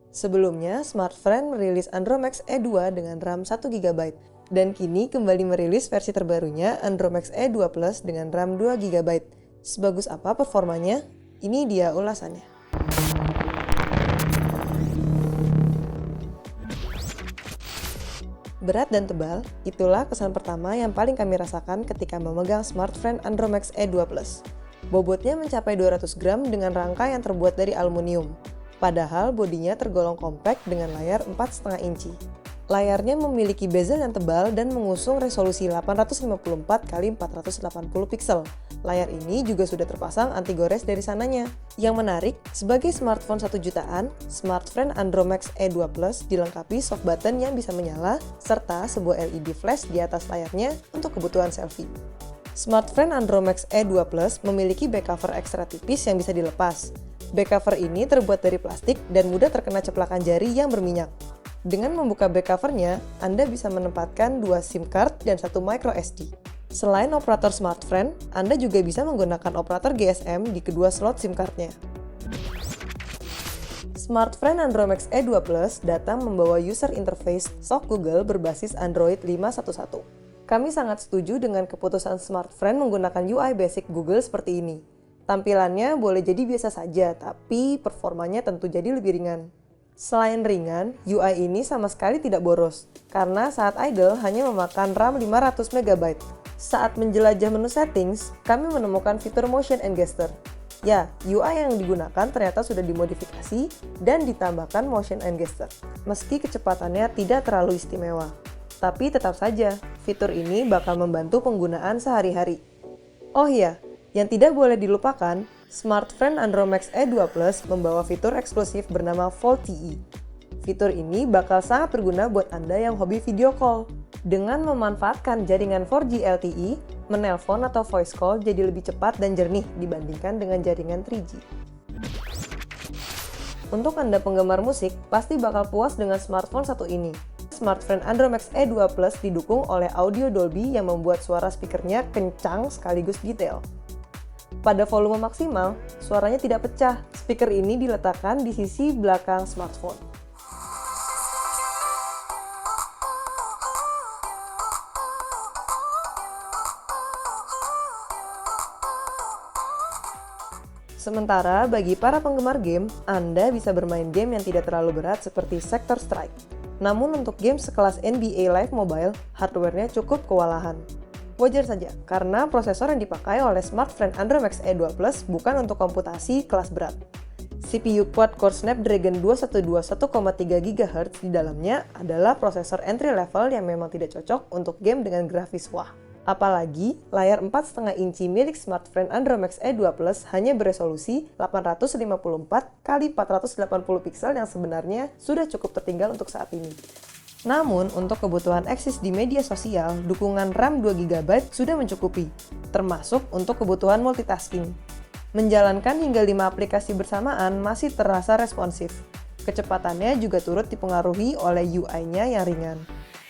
Sebelumnya, Smartfren merilis Andromax E2 dengan RAM 1GB, dan kini kembali merilis versi terbarunya Andromax E2 Plus dengan RAM 2GB. Sebagus apa performanya? Ini dia ulasannya. Berat dan tebal, itulah kesan pertama yang paling kami rasakan ketika memegang Smartfren Andromax E2 Plus. Bobotnya mencapai 200 gram dengan rangka yang terbuat dari aluminium. Padahal bodinya tergolong compact dengan layar 4,5 inci. Layarnya memiliki bezel yang tebal dan mengusung resolusi 854x480 pixel. Layar ini juga sudah terpasang anti-gores dari sananya. Yang menarik, sebagai smartphone 1 jutaan, Smartfren Andromax E2 Plus dilengkapi soft button yang bisa menyala, serta sebuah LED flash di atas layarnya untuk kebutuhan selfie. Smartfren Andromax E2 Plus memiliki back cover ekstra tipis yang bisa dilepas. Back cover ini terbuat dari plastik dan mudah terkena ceplakan jari yang berminyak. Dengan membuka back covernya, Anda bisa menempatkan 2 SIM card dan 1 micro SD. Selain operator Smartfren, Anda juga bisa menggunakan operator GSM di kedua slot SIM cardnya. Smartfren Andromax E2 Plus datang membawa user interface SoC Google berbasis Android 5.1.1. Kami sangat setuju dengan keputusan Smartfren menggunakan UI basic Google seperti ini. Tampilannya boleh jadi biasa saja, tapi performanya tentu jadi lebih ringan. Selain ringan, UI ini sama sekali tidak boros, karena saat idle hanya memakan RAM 500 MB. Saat menjelajah menu settings, kami menemukan fitur motion and gesture. Ya, UI yang digunakan ternyata sudah dimodifikasi dan ditambahkan motion and gesture. Meski kecepatannya tidak terlalu istimewa. Tapi tetap saja, fitur ini bakal membantu penggunaan sehari-hari. Oh iya, yang tidak boleh dilupakan, Smartfren Andromax E2 Plus membawa fitur eksklusif bernama VoLTE. Fitur ini bakal sangat berguna buat Anda yang hobi video call. Dengan memanfaatkan jaringan 4G LTE, menelpon atau voice call jadi lebih cepat dan jernih dibandingkan dengan jaringan 3G. Untuk Anda penggemar musik, pasti bakal puas dengan smartphone satu ini. Smartfren Andromax E2 Plus didukung oleh audio Dolby yang membuat suara speakernya kencang sekaligus detail. Pada volume maksimal, suaranya tidak pecah. Speaker ini diletakkan di sisi belakang smartphone. Sementara bagi para penggemar game, Anda bisa bermain game yang tidak terlalu berat seperti Sector Strike. Namun untuk game sekelas NBA Live Mobile, hardware-nya cukup kewalahan. Wajar saja, karena prosesor yang dipakai oleh Smartfren Andromax E2 Plus bukan untuk komputasi kelas berat. CPU quad-core Snapdragon 212 1,3 GHz di dalamnya adalah prosesor entry level yang memang tidak cocok untuk game dengan grafis wah. Apalagi, layar 4,5 inci milik Smartfren Andromax E2 Plus hanya beresolusi 854x480 pixel yang sebenarnya sudah cukup tertinggal untuk saat ini. Namun, untuk kebutuhan eksis di media sosial, dukungan RAM 2GB sudah mencukupi, termasuk untuk kebutuhan multitasking. Menjalankan hingga 5 aplikasi bersamaan masih terasa responsif. Kecepatannya juga turut dipengaruhi oleh UI-nya yang ringan.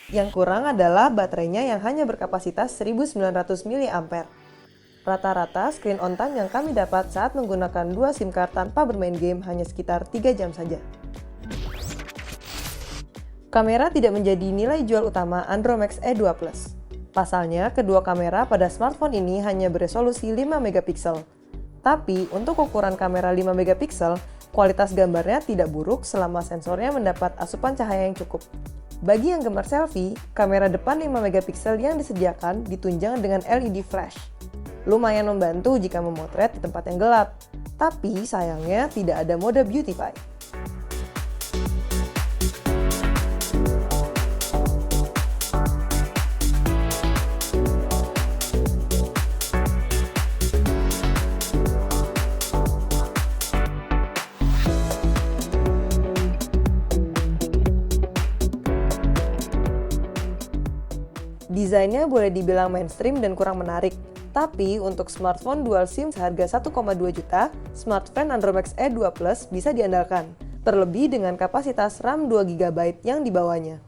Yang kurang adalah baterainya yang hanya berkapasitas 1900 mAh. Rata-rata screen on time yang kami dapat saat menggunakan 2 SIM card tanpa bermain game hanya sekitar 3 jam saja. Kamera tidak menjadi nilai jual utama Andromax E2 Plus. Pasalnya, kedua kamera pada smartphone ini hanya beresolusi 5 megapiksel. Tapi, untuk ukuran kamera 5 megapiksel, kualitas gambarnya tidak buruk selama sensornya mendapat asupan cahaya yang cukup. Bagi yang gemar selfie, kamera depan 5 megapiksel yang disediakan ditunjang dengan LED flash. Lumayan membantu jika memotret di tempat yang gelap, tapi sayangnya tidak ada mode beautify. Desainnya boleh dibilang mainstream dan kurang menarik, tapi untuk smartphone dual SIM seharga 1,2 juta, Smartfren Andromax E2 Plus bisa diandalkan, terlebih dengan kapasitas RAM 2GB yang dibawanya.